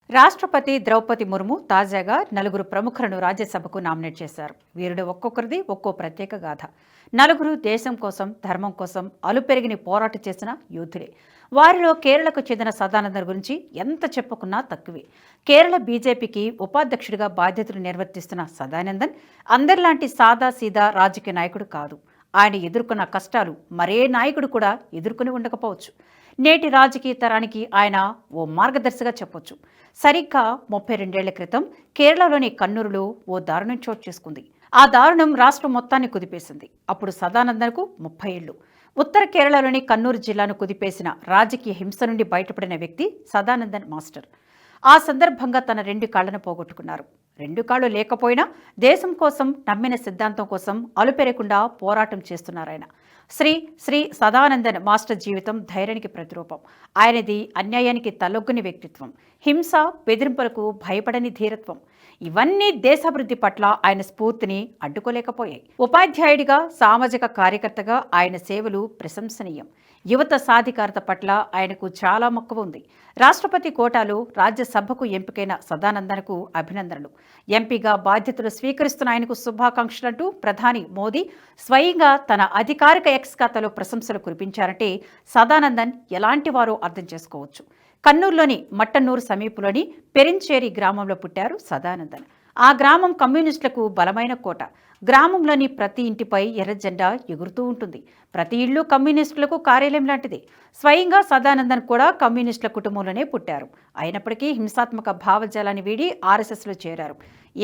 రాష్ట్రపతి ద్రౌపది ముర్ము తాజాగా నలుగురు ప్రముఖులను రాజ్యసభకు నామినేట్ చేశారు. వీరుడు ఒక్కొక్కరిది ఒక్కో ప్రత్యేక గాథ. నలుగురు దేశం కోసం, ధర్మం కోసం అలుపెరిగిన పోరాటం చేసిన యోధుడే. వారిలో కేరళకు చెందిన సదానందన్ గురించి ఎంత చెప్పుకున్నా తక్కువే. కేరళ బీజేపీకి ఉపాధ్యక్షుడిగా బాధ్యతలు నిర్వర్తిస్తున్న సదానందన్ అందరిలాంటి సాదా సీదా రాజకీయ నాయకుడు కాదు. ఆయన ఎదుర్కొన్న కష్టాలు మరే నాయకుడు కూడా ఎదుర్కొని ఉండకపోవచ్చు. నేటి రాజకీయ తరానికి ఆయన ఓ మార్గదర్శిగా చెప్పొచ్చు. సరిగ్గా 32 ఏళ్ల క్రితం కేరళలోని కన్నూరులో ఓ దారుణం చోటు చేసుకుంది. ఆ దారుణం రాష్ట్రం మొత్తాన్ని కుదిపేసింది. అప్పుడు సదానందన్కు 30 ఏళ్లు. ఉత్తర కేరళలోని కన్నూరు జిల్లాను కుదిపేసిన రాజకీయ హింస నుండి బయటపడిన వ్యక్తి సదానందన్ మాస్టర్. ఆ సందర్భంగా తన 2 కాళ్లను పోగొట్టుకున్నారు. 2 కాళ్లు లేకపోయినా దేశం కోసం, నమ్మిన సిద్ధాంతం కోసం అలుపెరగకుండా పోరాటం చేస్తున్నారాయన. శ్రీ శ్రీ సదానందన్ మాస్టర్ జీవితం ధైర్యానికి ప్రతిరూపం. ఆయనది అన్యాయానికి తలొగ్గని వ్యక్తిత్వం, హింస, బెదిరింపులకు భయపడని ధీరత్వం. ఇవన్నీ దేశాభివృద్ధి పట్ల ఆయన స్ఫూర్తిని అడ్డుకోలేకపోయాయి. ఉపాధ్యాయుడిగా, సామాజిక కార్యకర్తగా ఆయన సేవలు ప్రశంసనీయం. యువత సాధికారత పట్ల ఆయనకు చాలా మక్కువ ఉంది. రాష్ట్రపతి కోటాలో రాజ్యసభకు ఎంపికైన సదానందన్కు అభినందనలు. ఎంపీగా బాధ్యతలు స్వీకరిస్తున్న ఆయనకు శుభాకాంక్షలంటూ ప్రధాని మోదీ స్వయంగా తన అధికారిక ఎక్స్ ఖాతాలో ప్రశంసలు కురిపించారంటే సదానందన్ ఎలాంటి వారో అర్థం చేసుకోవచ్చు. కన్నూరులోని మట్టన్నూరు సమీపంలోని పెరించేరి గ్రామంలో పుట్టారు సదానందన్. ఆ గ్రామం కమ్యూనిస్టులకు బలమైన కోట. గ్రామంలోని ప్రతి ఇంటిపై ఎర్ర జెండా ఎగురుతూ ఉంటుంది. ప్రతి ఇల్లు కమ్యూనిస్టులకు కార్యాలయం లాంటిది. స్వయంగా సదానందన్ కూడా కమ్యూనిస్టుల కుటుంబంలోనే పుట్టారు. అయినప్పటికీ హింసాత్మక భావజాలాన్ని వీడి ఆర్ఎస్ఎస్లో చేరారు.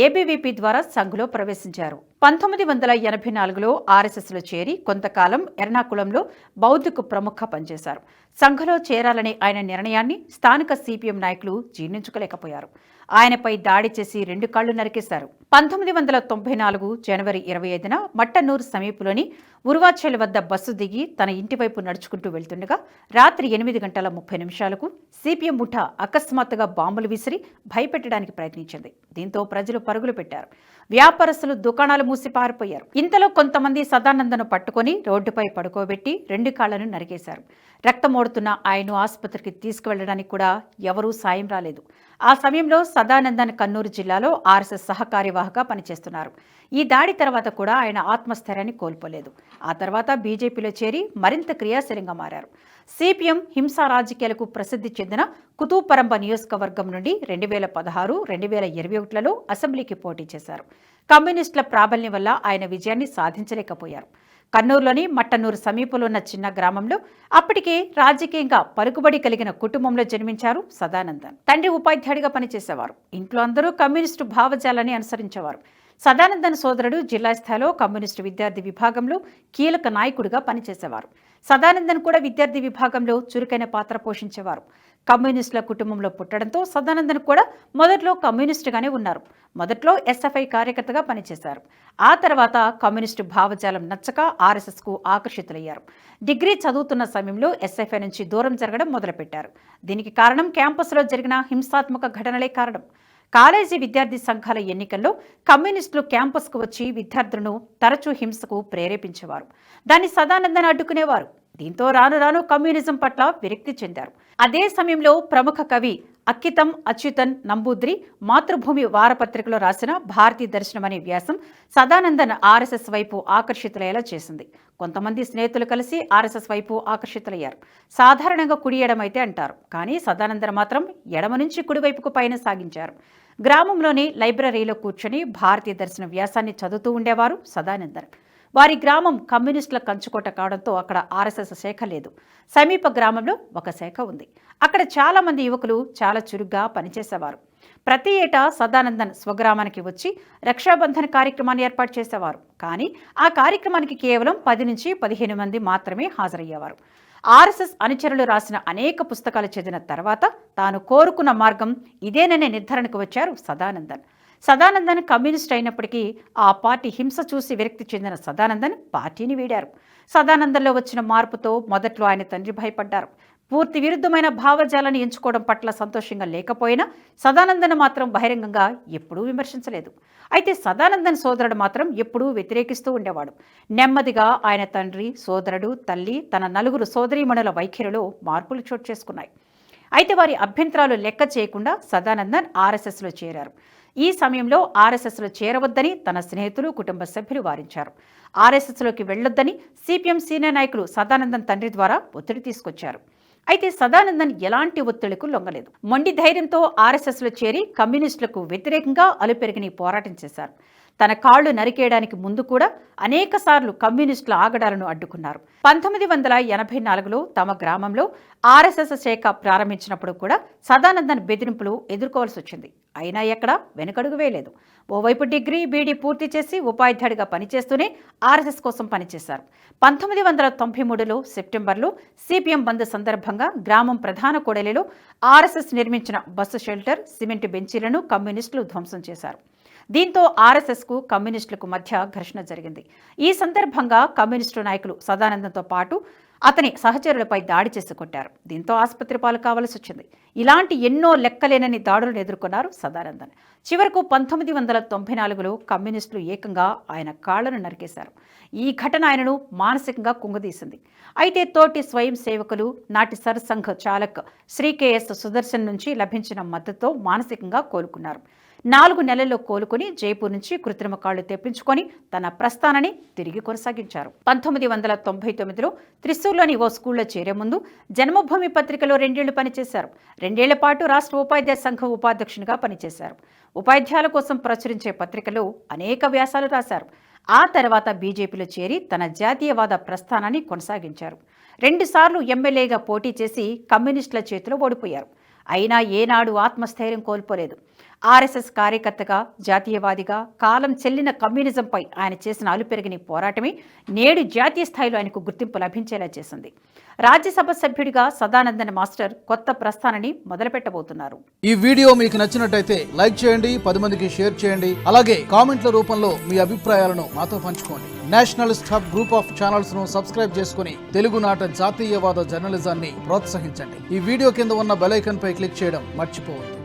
ఏబీవీపీ ద్వారా సంఘ్లో ప్రవేశించారు. 1984లో ఆర్ఎస్ఎస్లో చేరి కొంతకాలం ఎర్నాకుళంలో బౌద్ధకు ప్రముఖ పనిచేశారు. సంఘలో చేరాలనే ఆయన నిర్ణయాన్ని స్థానిక సిపిఎం నాయకులు జీర్ణించుకోలేకపోయారు. ఆయనపై దాడి చేసి 2 కాళ్లు నరికేశారు. 1994 జనవరి 25న మట్టన్నూరు సమీపంలోని ఉరువాచెల్ వద్ద బస్సు దిగి తన ఇంటివైపు నడుచుకుంటూ వెళ్తుండగా రాత్రి 8 గంటల 30 నిమిషాలకు సిపిఎం ముఠా అకస్మాత్తుగా బాంబులు విసిరి భయపెట్టడానికి ప్రయత్నించింది. దీంతో ప్రజలు పరుగులు పెట్టారు. వ్యాపారస్తులు దుకాణాలు మూసి పారిపోయారు. ఇంతలో కొంతమంది సదానందను పట్టుకొని రోడ్డుపై పడుకోబెట్టి 2 కాళ్లను నరికేశారు. రక్తమోడుతున్న ఆయన్ను ఆసుపత్రికి తీసుకువెళ్లడానికి కూడా ఎవరూ సాయం రాలేదు. ఆ సమయంలో సదానందన్ కన్నూరు జిల్లాలో ఆర్ఎస్ఎస్ సహకార్యవాహగా పనిచేస్తున్నారు. ఈ దాడి తర్వాత కూడా ఆయన ఆత్మస్థైర్యాన్ని కోల్పోలేదు. ఆ తర్వాత బీజేపీలో చేరి మరింత క్రియాశీలంగా మారారు. సిపిఎం హింసా రాజకీయాలకు ప్రసిద్ధి చెందిన కుతూపరంబ నియోజకవర్గం నుండి 2016, 2021లలో అసెంబ్లీకి పోటీ చేశారు. కమ్యూనిస్టుల ప్రాబల్యం వల్ల ఆయన విజయాన్ని సాధించలేకపోయారు. కన్నూరులోని మట్టన్నూరు సమీపంలో ఉన్న చిన్న గ్రామంలో అప్పటికే రాజకీయంగా పలుకుబడి కలిగిన కుటుంబంలో జన్మించారు సదానందన్. తండ్రి ఉపాధ్యాయుడిగా పనిచేసేవారు. ఇంట్లో అందరూ కమ్యూనిస్టు భావజాలాన్ని అనుసరించేవారు. సదానందన్ సోదరుడు జిల్లా స్థాయిలో కమ్యూనిస్టు విద్యార్థి విభాగంలో కీలక నాయకుడిగా పనిచేసేవారు. సదానందన్ కూడా విద్యార్థి విభాగంలో చురుకైన పాత్ర పోషించేవారు. కమ్యూనిస్టుల కుటుంబంలో పుట్టడంతో సదానందన్ కూడా మొదట్లో కమ్యూనిస్టుగానే ఉన్నారు. మొదట్లో ఎస్ఎఫ్ఐ కార్యకర్తగా పనిచేశారు. ఆ తర్వాత కమ్యూనిస్టు భావజాలం నచ్చక ఆర్ఎస్ఎస్కు ఆకర్షితులయ్యారు. డిగ్రీ చదువుతున్న సమయంలో ఎస్ఎఫ్ఐ నుంచి దూరం జరగడం మొదలుపెట్టారు. దీనికి కారణం క్యాంపస్లో జరిగిన హింసాత్మక ఘటనలే కారణం. కాలేజీ విద్యార్థి సంఘాల ఎన్నికల్లో కమ్యూనిస్టులు క్యాంపస్కు వచ్చి విద్యార్థులను తరచూ హింసకు ప్రేరేపించేవారు. దాన్ని సదానందన్ అడ్డుకునేవారు. దీంతో రాను రాను కమ్యూనిజం పట్ల విరక్తి చెందారు. అదే సమయంలో ప్రముఖ కవి అక్కితం అచ్యుతన్ నంబూద్రి మాతృభూమి వారపత్రికలో రాసిన భారతీ దర్శనం అనే వ్యాసం సదానందన్ ఆర్ఎస్ఎస్ వైపు ఆకర్షితులయ్యేలా చేసింది. కొంతమంది స్నేహితులు కలిసి ఆర్ఎస్ఎస్ వైపు ఆకర్షితులయ్యారు. సాధారణంగా కుడి ఎడమైతే అంటారు, కానీ సదానందన్ మాత్రం ఎడమ నుంచి కుడివైపుకు పైన సాగించారు. గ్రామంలోని లైబ్రరీలో కూర్చొని భారతీయ దర్శన వ్యాసాన్ని చదువుతూ ఉండేవారు సదానందన్. వారి గ్రామం కమ్యూనిస్టుల కంచుకోట కావడంతో అక్కడ ఆర్ఎస్ఎస్ శాఖ లేదు. సమీప గ్రామంలో ఒక శాఖ ఉంది. అక్కడ చాలా మంది యువకులు చాలా చురుగ్గా పనిచేసేవారు. ప్రతి ఏటా సదానందన్ స్వగ్రామానికి వచ్చి రక్షాబంధన్ కార్యక్రమాన్ని ఏర్పాటు చేసేవారు. కానీ ఆ కార్యక్రమానికి కేవలం 10 నుంచి 15 మంది మాత్రమే హాజరయ్యేవారు. ఆర్ఎస్ఎస్ అనుచరులు రాసిన అనేక పుస్తకాలు చదివిన తర్వాత తాను కోరుకున్న మార్గం ఇదేననే నిర్ధారణకు వచ్చారు సదానందన్. సదానందన్ కమ్యూనిస్ట్ అయినప్పటికీ ఆ పార్టీ హింస చూసి విరక్తి చెందిన సదానందన్ పార్టీని వీడారు. సదానందంలో వచ్చిన మార్పుతో మొదట్లో ఆయన తండ్రి భయపడ్డారు. పూర్తి విరుద్ధమైన భావజాలాన్ని ఎంచుకోవడం పట్ల సంతోషంగా లేకపోయినా సదానందన్ మాత్రం బహిరంగంగా ఎప్పుడూ విమర్శించలేదు. అయితే సదానందన్ సోదరుడు మాత్రం ఎప్పుడూ వ్యతిరేకిస్తూ ఉండేవాడు. నెమ్మదిగా ఆయన తండ్రి, సోదరుడు, తల్లి, తన 4 సోదరీమణుల వైఖరిలో మార్పులు చోటు చేసుకున్నాయి. అయితే వారి అభ్యంతరాలు లెక్క చేయకుండా సదానందన్ ఆర్ఎస్ఎస్లో చేరారు. ఈ సమయంలో ఆర్ఎస్ఎస్లో చేరవద్దని తన స్నేహితులు, కుటుంబ సభ్యులు వారించారు. ఆర్ఎస్ఎస్లోకి వెళ్లొద్దని సిపిఎం సీనియర్ నాయకులు సదానందన్ తండ్రి ద్వారా ఒత్తిడి తీసుకొచ్చారు. అయితే సదానందన్ ఎలాంటి ఒత్తిడికు లొంగలేదు. మొండి ధైర్యంతో ఆర్ఎస్ఎస్లో చేరి కమ్యూనిస్టులకు వ్యతిరేకంగా అలుపెరిగిని పోరాటం చేశారు. తన కాళ్లు నరికేయడానికి ముందు కూడా అనేక సార్లు కమ్యూనిస్టుల ఆగడాలను అడ్డుకున్నారు. 1984లో తమ గ్రామంలో ఆర్ఎస్ఎస్ శాఖ ప్రారంభించినప్పుడు కూడా సదానందన్ బెదిరింపులు ఎదుర్కోవాల్సి వచ్చింది. అయినా ఎక్కడా వెనుకడుగు వేయలేదు. ఓవైపు డిగ్రీ, బీడీ పూర్తి చేసి ఉపాధ్యాయుడిగా పనిచేస్తూనే ఆర్ఎస్ఎస్ కోసం పనిచేశారు. 1993లో సెప్టెంబర్లో సిపిఎం బంద్ సందర్భంగా గ్రామం ప్రధాన కూడలిలో ఆర్ఎస్ఎస్ నిర్మించిన బస్సు షెల్టర్, సిమెంటు బెంచీలను కమ్యూనిస్టులు ధ్వంసం చేశారు. దీంతో ఆర్ఎస్ఎస్కు కమ్యూనిస్టులకు మధ్య ఘర్షణ జరిగింది. ఈ సందర్భంగా కమ్యూనిస్టు నాయకులు సదానందంతో పాటు అతని సహచరులపై దాడి చేసి కొట్టారు. దీంతో ఆసుపత్రి పాలు కావాల్సి వచ్చింది. ఇలాంటి ఎన్నో లెక్కలేనని దాడులను ఎదుర్కొన్నారు సదానందన్. చివరకు 1994లో కమ్యూనిస్టులు ఏకంగా ఆయన కాళ్లను నరికేశారు. ఈ ఘటన ఆయనను మానసికంగా కుంగదీసింది. అయితే తోటి స్వయం సేవకులు, నాటి సర్సంఘ్ చాలక్ శ్రీ కెఎస్ సుదర్శన్ నుంచి లభించిన మద్దతుతో మానసికంగా కోలుకున్నారు. 4 నెలల్లో కోలుకుని జైపూర్ నుంచి కృత్రిమ కాళ్లు తెప్పించుకొని తన ప్రస్థానాన్ని తిరిగి కొనసాగించారు. 1999లో త్రిశూర్లోని ఓ స్కూల్లో చేరే ముందు జన్మభూమి పత్రికలో 2 ఏళ్లు పనిచేశారు. 2 ఏళ్ల పాటు రాష్ట్ర ఉపాధ్యాయ సంఘం ఉపాధ్యక్షునిగా పనిచేశారు. ఉపాధ్యాయుల కోసం ప్రచురించే పత్రికలో అనేక వ్యాసాలు రాశారు. ఆ తర్వాత బీజేపీలో చేరి తన జాతీయవాద ప్రస్థానాన్ని కొనసాగించారు. 2 సార్లు ఎమ్మెల్యేగా పోటీ చేసి కమ్యూనిస్టుల చేతిలో ఓడిపోయారు. అయినా ఏనాడు ఆత్మస్థైర్యం కోల్పోలేదు. ఆర్ఎస్ఎస్ కార్యకర్తగా, జాతీయవాదిగా కాలం చెల్లిన కమ్యూనిజంపై ఆయన చేసిన అలుపెరిగిన పోరాటమే నేడు జాతీయ స్థాయిలో ఆయనకు గుర్తింపు లభించేలా చేసింది. రాజ్యసభ సభ్యుడిగా సదానందన్ మాస్టర్ కొత్త ప్రస్థానాన్ని మొదలుపెట్టబోతున్నారు. ఈ వీడియో మీకు నచ్చినట్టయితే లైక్ చేయండి, 10 మందికి షేర్ చేయండి. అలాగే కామెంట్ల రూపంలో మీ అభిప్రాయాలను మాతో పంచుకోండి. Nationalist hub group of channels ను సబ్స్క్రైబ్ చేసుకుని తెలుగునాట జాతీయవాద జర్నలిజాన్ని ప్రోత్సహించండి. ఈ వీడియో కింద ఉన్న బెల్ ఐకాన్ పై క్లిక్ చేయడం మర్చిపోవద్దు.